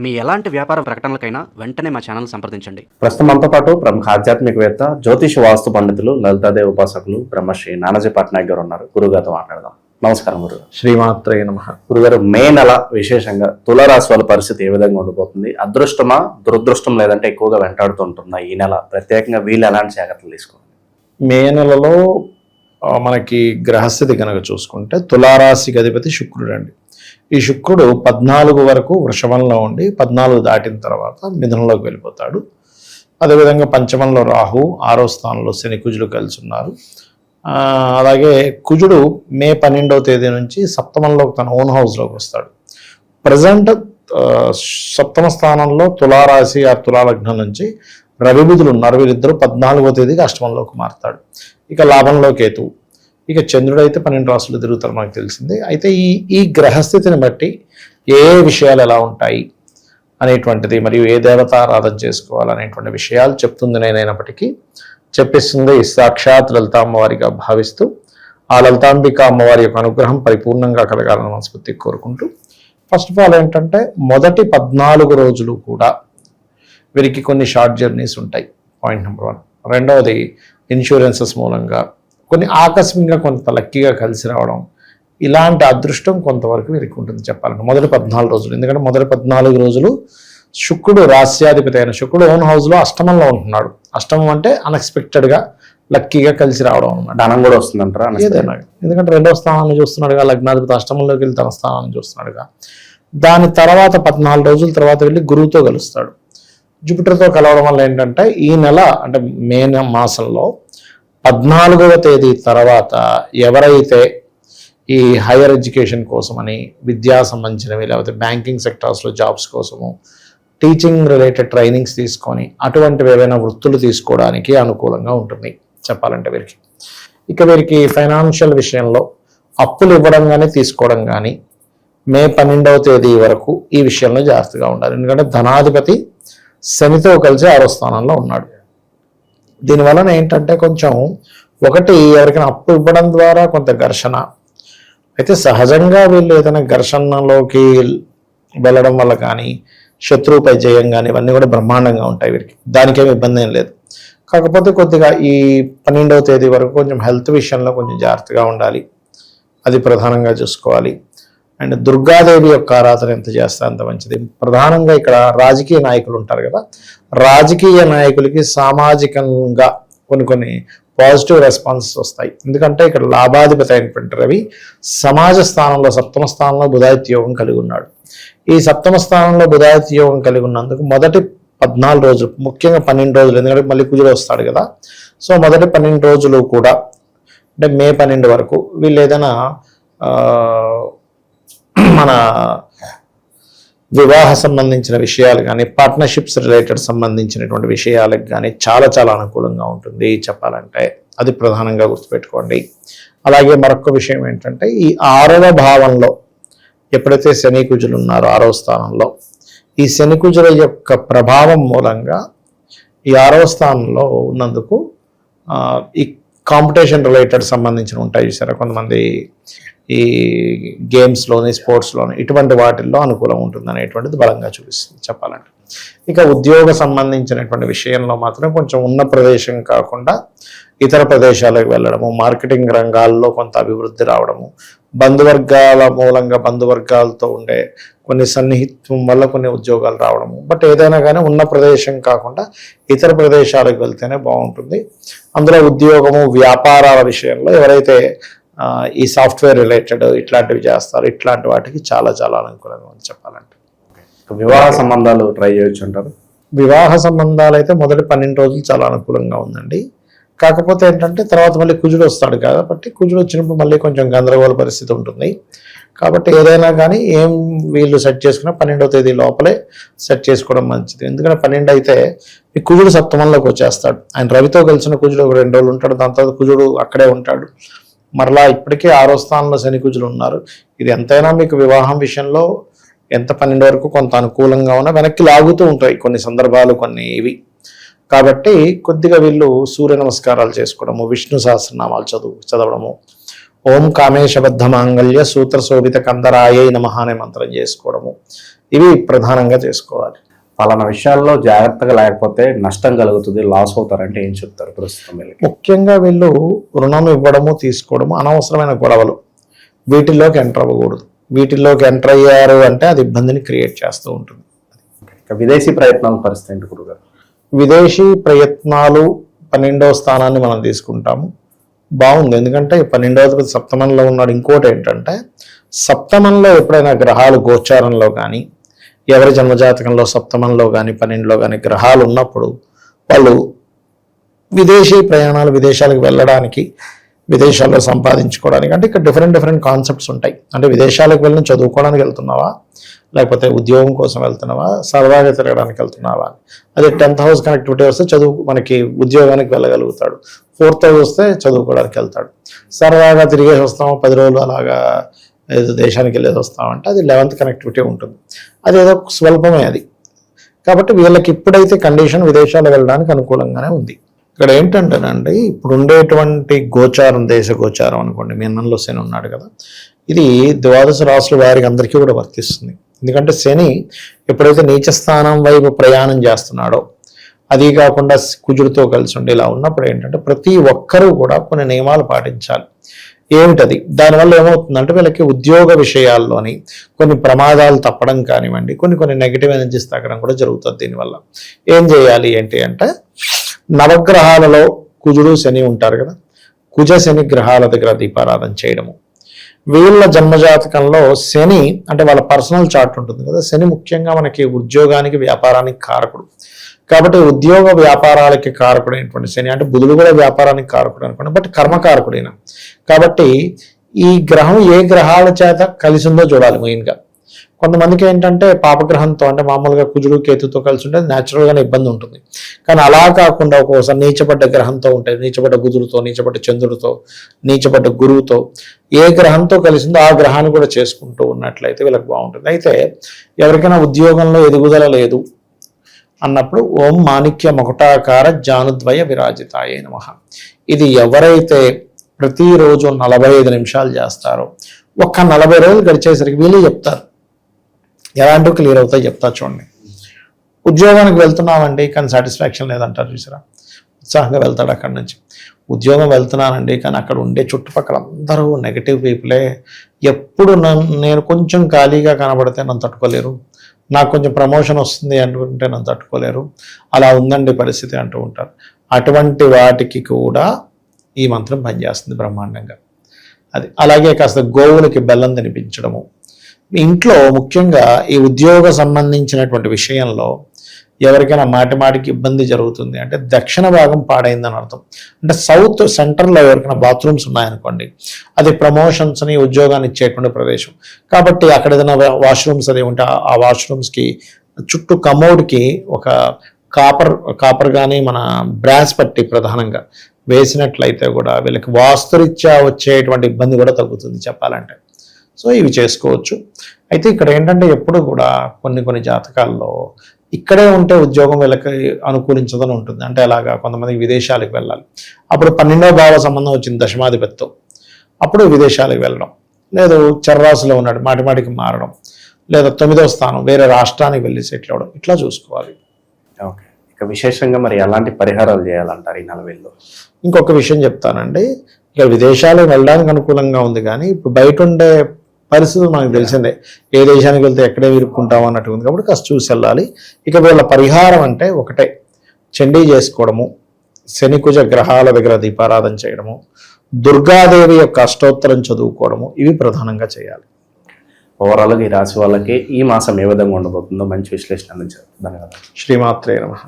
మీ ఎలాంటి వ్యాపార ప్రకటనలకైనా వెంటనే మా ఛానల్ సంప్రదించండి. ప్రస్తుతం మనతో పాటు ప్రముఖ ఆధ్యాత్మికవేత్త, జ్యోతిష వాస్తు పండితులు, లలితాదేవి ఉపాసకులు బ్రహ్మశ్రీ నానాజీ పట్నాయక్ గారు ఉన్నారు. గురుగారితో మాట్లాడదాం. నమస్కారం గురుగారు. శ్రీమాత్రే నమః. గురుగారు, మే నెల విశేషంగా తులారాశి వాళ్ళ పరిస్థితి ఏ విధంగా ఉండిపోతుంది? అదృష్టమా, దురదృష్టం, లేదంటే ఎక్కువగా వెంటాడుతూ ఉంటుందా ఈ నెల? ప్రత్యేకంగా వీళ్ళు ఎలాంటి జాగ్రత్తలు తీసుకోవాలి? మే నెలలో మనకి గ్రహస్థితి కనుక చూసుకుంటే తులారాశికి అధిపతి శుక్రుడు అండి. ఈ శుక్రుడు 14 వరకు వృషభంలో ఉండి 14 దాటిన తర్వాత మిథునంలోకి వెళ్ళిపోతాడు. అదేవిధంగా పంచమంలో రాహు, 6వ స్థానంలో శని, కుజులు కలిసి ఉన్నారు. అలాగే కుజుడు మే 12వ తేదీ నుంచి సప్తమంలో తన ఓన్ హౌస్లోకి వస్తాడు. ప్రజెంట్ సప్తమ స్థానంలో తులారాశి ఆ తులాలగ్నం నుంచి రవి బుధులు ఉన్నారు. వీరిద్దరూ 14వ తేదీకి అష్టమంలోకి మారుతాడు. ఇక లాభంలో కేతువు. ఇక చంద్రుడు అయితే 12 రాశులు తిరుగుతారు, మనకు తెలిసింది. అయితే ఈ గ్రహస్థితిని బట్టి ఏ విషయాలు ఎలా ఉంటాయి అనేటువంటిది, మరియు ఏ దేవతారాధన చేసుకోవాలనేటువంటి విషయాలు చెప్తుంది నేనైనప్పటికీ చెప్పిస్తుంది సాక్షాత్ లలిత అమ్మవారిగా భావిస్తూ, ఆ లలితాంబిక అమ్మవారి యొక్క అనుగ్రహం పరిపూర్ణంగా కలగాలని మనస్ఫూర్తిగా కోరుకుంటూ, ఫస్ట్ ఆఫ్ ఆల్ ఏంటంటే మొదటి 14 రోజులు కూడా వీరికి కొన్ని షార్ట్ జర్నీస్ ఉంటాయి. Point number 1. రెండవది, ఇన్సూరెన్సెస్ మూలంగా కొన్ని ఆకస్మికంగా కొంత లక్కీగా కలిసి రావడం, ఇలాంటి అదృష్టం కొంతవరకు వీరికి ఉంటుంది చెప్పాలంటే మొదటి 14 రోజులు. ఎందుకంటే మొదటి 14 రోజులు శుక్రుడు, రాస్యాధిపతి అయిన శుక్రుడు ఓన్ హౌస్లో అష్టమంలో ఉంటున్నాడు. అష్టమం అంటే అన్ఎక్స్పెక్టెడ్గా లక్కీగా కలిసి రావడం అన్నమాట. ధనం కూడా వస్తుందంటారా? ఏదైనా, ఎందుకంటే 2వ స్థానాన్ని చూస్తున్నాడుగా, లగ్నాధిపతి అష్టమంలోకి వెళ్ళి తన స్థానాన్ని చూస్తున్నాడుగా. దాని తర్వాత 14 రోజుల తర్వాత వెళ్ళి గురువుతో కలుస్తాడు. జూపిటర్తో కలవడం వల్ల ఏంటంటే ఈ నెల అంటే మే మాసంలో 14వ తేదీ తర్వాత ఎవరైతే ఈ హైయర్ ఎడ్యుకేషన్ కోసమని, విద్యా సంబంధించినవి, లేకపోతే బ్యాంకింగ్ సెక్టార్స్లో జాబ్స్ కోసము, టీచింగ్ రిలేటెడ్ ట్రైనింగ్స్ తీసుకొని అటువంటివి ఏవైనా వృత్తులు తీసుకోవడానికి అనుకూలంగా ఉంటుంది చెప్పాలంటే వీరికి. ఇక వీరికి ఫైనాన్షియల్ విషయంలో అప్పులు ఇవ్వడం కానీ తీసుకోవడం కానీ మే 12వ తేదీ వరకు ఈ విషయంలో జాగ్రత్తగా ఉండాలి. ఎందుకంటే ధనాధిపతి శనితో కలిసి 6వ స్థానంలో ఉన్నాడు. దీనివలన ఏంటంటే కొంచెం ఒకటి, ఎవరికైనా అప్పు ఇవ్వడం ద్వారా కొంత ఘర్షణ. అయితే సహజంగా వీళ్ళు ఏదైనా ఘర్షణలోకి వెళ్ళడం వల్ల కానీ, శత్రువుపై జయం కానీ, ఇవన్నీ కూడా బ్రహ్మాండంగా ఉంటాయి వీరికి. దానికేమి ఇబ్బంది ఏం లేదు. కాకపోతే కొద్దిగా ఈ 12వ తేదీ వరకు కొంచెం హెల్త్ విషయంలో కొంచెం జాగ్రత్తగా ఉండాలి. అది ప్రధానంగా చూసుకోవాలి. అండ్ దుర్గాదేవి యొక్క ఆరాధన ఎంత చేస్తే అంత మంచిది. ప్రధానంగా ఇక్కడ రాజకీయ నాయకులు ఉంటారు కదా, రాజకీయ నాయకులకి సామాజికంగా కొన్ని పాజిటివ్ రెస్పాన్సెస్ వస్తాయి. ఎందుకంటే ఇక్కడ లాభాధిపతి అయినటువంటి రవి సమాజ స్థానంలో, సప్తమ స్థానంలో బుధాదిత్య యోగం కలిగి ఉన్నాడు. ఈ సప్తమ స్థానంలో బుధాదిత్య యోగం కలిగి ఉన్నందుకు మొదటి 14 రోజులు, ముఖ్యంగా 12 రోజులు, ఎందుకంటే మళ్ళీ కుజుడు వస్తాడు కదా, సో మొదటి 12 రోజులు కూడా అంటే మే 12 వరకు వీళ్ళు ఏదైనా మన వివాహ సంబంధించిన విషయాలు కానీ, పార్ట్నర్షిప్స్ రిలేటెడ్ సంబంధించినటువంటి విషయాలకు కానీ చాలా చాలా అనుకూలంగా ఉంటుంది చెప్పాలంటే. అది ప్రధానంగా గుర్తుపెట్టుకోండి. అలాగే మరొక విషయం ఏంటంటే ఈ 6వ భావంలో ఎప్పుడైతే శని కుజులు ఉన్నారో 6వ స్థానంలో, ఈ శని కుజుల యొక్క ప్రభావం మూలంగా ఈ 6వ స్థానంలో ఉన్నందుకు ఈ కాంపిటీషన్ రిలేటెడ్ సంబంధించిన ఉంటాయి చూసారా, కొంతమంది ఈ గేమ్స్లోని, స్పోర్ట్స్లోని, ఇటువంటి వాటిల్లో అనుకూలం ఉంటుంది అనేటువంటిది బలంగా చూపిస్తుంది చెప్పాలంటే. ఇక ఉద్యోగ సంబంధించినటువంటి విషయంలో మాత్రం కొంచెం ఉన్న ప్రదేశం కాకుండా ఇతర ప్రదేశాలకు వెళ్ళడము, మార్కెటింగ్ రంగాల్లో కొంత అభివృద్ధి రావడము, బంధువర్గాల మూలంగా బంధువర్గాలతో ఉండే కొన్ని సన్నిహిత్వం వల్ల కొన్ని ఉద్యోగాలు రావడము. బట్ ఏదైనా కానీ ఉన్న ప్రదేశం కాకుండా ఇతర ప్రదేశాలకు వెళ్తేనే బాగుంటుంది. అందులో ఉద్యోగము, వ్యాపారాల విషయంలో ఎవరైతే ఈ సాఫ్ట్వేర్ రిలేటెడ్ ఇట్లాంటివి చేస్తారు, ఇట్లాంటి వాటికి చాలా చాలా అనుకూలంగా ఉంది చెప్పాలంటే. వివాహ సంబంధాలు ట్రై చేయొచ్చు అంటారు? వివాహ సంబంధాలు అయితే మొదటి 12 రోజులు చాలా అనుకూలంగా ఉందండి. కాకపోతే ఏంటంటే తర్వాత మళ్ళీ కుజుడు వస్తాడు కాబట్టి, కుజుడు వచ్చినప్పుడు మళ్ళీ కొంచెం గందరగోళ పరిస్థితి ఉంటుంది. కాబట్టి ఏదైనా కానీ వీళ్ళు సెట్ చేసుకున్న 12వ తేదీ లోపలే సెట్ చేసుకోవడం మంచిది. ఎందుకంటే 12 అయితే ఈ కుజుడు సప్తమంలోకి వచ్చేస్తాడు. ఆయన రవితో కలిసిన కుజుడు 2 రోజులు ఉంటాడు, దాని తర్వాత కుజుడు అక్కడే ఉంటాడు. మరలా ఇప్పటికే 6వ స్థానంలో శని కుజులు ఉన్నారు. ఇది ఎంతైనా మీకు వివాహం విషయంలో ఎంత 12 వరకు కొంత అనుకూలంగా ఉన్నా వెనక్కి లాగుతూ ఉంటాయి కొన్ని సందర్భాలు, కొన్ని ఇవి. కాబట్టి కొద్దిగా వీళ్ళు సూర్య నమస్కారాలు చేసుకోవడము, విష్ణు సహస్రనామాలు చదవడము, ఓం కామేశబద్ధ మాంగళ్య సూత్ర శోభిత కందరాయ నమః అనే మంత్రం చేసుకోవడము, ఇవి ప్రధానంగా చేసుకోవాలి. పలానా విషయాల్లో జాగ్రత్తగా లేకపోతే నష్టం కలుగుతుంది, లాస్ అవుతారంటే ఏం చెప్తారు ప్రస్తుతం వీళ్ళకి? ముఖ్యంగా వీళ్ళు రుణం ఇవ్వడము తీసుకోవడము అనవసరమైన గొడవలు, వీటిల్లోకి ఎంటర్ అవ్వకూడదు. వీటిల్లోకి ఎంటర్ అయ్యారు అంటే అది ఇబ్బందిని క్రియేట్ చేస్తూ ఉంటుంది. ఇక విదేశీ ప్రయత్నాల పరిస్థితి ఏంటి గురుగారు? విదేశీ ప్రయత్నాలు 12వ స్థానాన్ని మనం తీసుకుంటాము. బాగుంది, ఎందుకంటే 12వ అధిపతి సప్తమంలో ఉన్నాడు. ఇంకోటి ఏంటంటే సప్తమంలో ఎప్పుడైనా గ్రహాలు గోచారంలో కానీ, ఎవరి జన్మజాతకంలో సప్తమంలో కానీ 12లో కానీ గ్రహాలు ఉన్నప్పుడు వాళ్ళు విదేశీ ప్రయాణాలు, విదేశాలకు వెళ్ళడానికి, విదేశాల్లో సంపాదించుకోవడానికి, అంటే ఇక్కడ డిఫరెంట్ కాన్సెప్ట్స్ ఉంటాయి. అంటే విదేశాలకు వెళ్ళి చదువుకోవడానికి వెళ్తున్నావా, లేకపోతే ఉద్యోగం కోసం వెళ్తున్నావా, సరదాగా తిరగడానికి వెళ్తున్నావా. అదే 10th హౌస్ కనెక్టివిటీ వస్తే చదువు మనకి ఉద్యోగానికి వెళ్ళగలుగుతాడు. 4th హౌస్ వస్తే చదువుకోవడానికి వెళ్తాడు. సరదాగా తిరిగేసి వస్తాము 10 రోజులు అలాగా ఏదో దేశానికి వెళ్ళేది వస్తామంటే అది 11th కనెక్టివిటీ ఉంటుంది. అది ఏదో స్వల్పమే అది. కాబట్టి వీళ్ళకి ఇప్పుడైతే కండిషన్ విదేశాలు వెళ్ళడానికి అనుకూలంగానే ఉంది. ఇక్కడ ఏంటంటేనండి, ఇప్పుడు ఉండేటువంటి గోచారం, దేశ గోచారం అనుకోండి, మీనంలో శని ఉన్నాడు కదా, ఇది ద్వాదశ రాశుల వారికి అందరికీ కూడా వర్తిస్తుంది. ఎందుకంటే శని ఎప్పుడైతే నీచ స్థానం వైపు ప్రయాణం చేస్తున్నాడో, అది కాకుండా కుజుడితో కలిసి ఉండి ఇలా ఉన్నప్పుడు ఏంటంటే ప్రతి ఒక్కరూ కూడా కొన్ని నియమాలు పాటించాలి. ఏమిటది? దానివల్ల ఏమవుతుందంటే వీళ్ళకి ఉద్యోగ విషయాల్లోని కొన్ని ప్రమాదాలు తప్పడం కానివ్వండి, కొన్ని నెగిటివ్ ఎనర్జీస్ తగ్గడం కూడా జరుగుతుంది. దీనివల్ల ఏం చేయాలి ఏంటి అంటే, నవగ్రహాలలో కుజుడు శని ఉంటారు కదా, కుజ శని గ్రహాల దగ్గర దీపారాధన చేయడము. వీళ్ళ జన్మజాతకంలో శని అంటే వాళ్ళ పర్సనల్ చార్ట్ ఉంటుంది కదా, శని ముఖ్యంగా మనకి ఉద్యోగానికి, వ్యాపారానికి కారకుడు. కాబట్టి ఉద్యోగ వ్యాపారాలకి కారకుడైనటువంటి శని, అంటే బుధుడు కూడా వ్యాపారానికి కారకుడు అనుకోండి, బట్ కర్మకారకుడైన. కాబట్టి ఈ గ్రహం ఏ గ్రహాల చేత కలిసి ఉందో చూడాలి మెయిన్గా. కొంతమందికి ఏంటంటే పాపగ్రహంతో, అంటే మామూలుగా కుజుడు కేతుతో కలిసి ఉంటే న్యాచురల్గానే ఇబ్బంది ఉంటుంది. కానీ అలా కాకుండా ఒక్కోసారి నీచపడ్డ గ్రహంతో ఉంటాయి, నీచపడ్డ బుధుడితో, నీచపడ్డ చంద్రుడితో, నీచపడ్డ గురువుతో, ఏ గ్రహంతో కలిసిందో ఆ గ్రహాన్ని కూడా చేసుకుంటూ ఉన్నట్లయితే వీళ్ళకి బాగుంటుంది. అయితే ఎవరికైనా ఉద్యోగంలో ఎదుగుదల లేదు అన్నప్పుడు ఓం మాణిక్య మకుటాకార జానుద్వయ విరాజితాయే నమః. ఇది ఎవరైతే ప్రతిరోజు 45 నిమిషాలు చేస్తారో, ఒక్క 40 రోజులు గడిచేసరికి వీళ్ళు చెప్తారు, ఎలాంటి క్లియర్ అవుతాయి చెప్తా చూడండి. ఉద్యోగానికి వెళ్తున్నామండి కానీ సాటిస్ఫాక్షన్ లేదంటారు చూసారా, ఉత్సాహంగా వెళ్తాడు అక్కడి నుంచి. ఉద్యోగం వెళ్తున్నానండి కానీ అక్కడ ఉండే చుట్టుపక్కల అందరూ నెగిటివ్ పీపులే, ఎప్పుడు నేను కొంచెం ఖాళీగా కనబడితే నన్ను తట్టుకోలేరు, నాకు కొంచెం ప్రమోషన్ వస్తుంది అనుకుంటే నన్ను తట్టుకోలేరు, అలా ఉందండి పరిస్థితి అంటూ ఉంటారు. అటువంటి వాటికి కూడా ఈ మంత్రం పనిచేస్తుంది బ్రహ్మాండంగా. అది అలాగే కాస్త గోవులకి బెల్లం తినిపించడము. మీ ఇంట్లో ముఖ్యంగా ఈ ఉద్యోగ సంబంధించినటువంటి విషయంలో ఎవరికైనా మాటికి ఇబ్బంది జరుగుతుంది అంటే దక్షిణ భాగం పాడైందని అర్థం. అంటే సౌత్ సెంటర్లో ఎవరికైనా బాత్రూమ్స్ ఉన్నాయనుకోండి, అది ప్రమోషన్స్ని, ఉద్యోగాన్ని ఇచ్చేటువంటి ప్రదేశం. కాబట్టి అక్కడ ఏదైనా వాష్రూమ్స్ అది ఉంటే ఆ వాష్రూమ్స్కి చుట్టూ కమోడ్కి ఒక కాపర్ కానీ మన బ్రాస్ పట్టి ప్రధానంగా వేసినట్లయితే కూడా వీళ్ళకి వాస్తురీత్యా వచ్చేటువంటి ఇబ్బంది కూడా తగ్గుతుంది చెప్పాలంటే. సో ఇవి చేసుకోవచ్చు. అయితే ఇక్కడ ఏంటంటే ఎప్పుడు కూడా కొన్ని జాతకాల్లో ఇక్కడే ఉంటే ఉద్యోగం వీళ్ళకి అనుకూలించదని ఉంటుంది. అంటే అలాగా కొంతమంది విదేశాలకు వెళ్ళాలి, అప్పుడు 12వ భావ సంబంధం వచ్చింది దశమాధిపతితో, అప్పుడు విదేశాలకు వెళ్ళడం, లేదు చర్రాసులో ఉన్నాడు మాటికి మారడం, లేదా 9వ స్థానం వేరే రాష్ట్రానికి వెళ్ళి సెటిల్ అవ్వడం, ఇట్లా చూసుకోవాలి. ఓకే, ఇక విశేషంగా మరి ఎలాంటి పరిహారాలు చేయాలంటారు ఈ 40లో? ఇంకొక విషయం చెప్తానండి, ఇక విదేశాలకు వెళ్ళడానికి అనుకూలంగా ఉంది కానీ ఇప్పుడు బయట ఉండే పరిస్థితులు మనకు తెలిసిందే, ఏ దేశానికి వెళ్తే ఎక్కడే ఇరుక్కుంటాం అన్నట్టు ఉంది. కాబట్టి కాస్త చూసి వెళ్ళాలి. ఇక వీళ్ళ పరిహారం అంటే ఒకటే, చండీ చేసుకోవడము, శనికుజ గ్రహాల దగ్గర దీపారాధన చేయడము, దుర్గాదేవి యొక్క అష్టోత్తరం చదువుకోవడము, ఇవి ప్రధానంగా చేయాలి. ఓవరాల్గా ఈ రాశి వాళ్ళకి ఈ మాసం ఏ విధంగా ఉండబోతుందో మంచి విశ్లేషణ అందించారు. ధన్యవాదాలు. శ్రీమాత్రే నమః.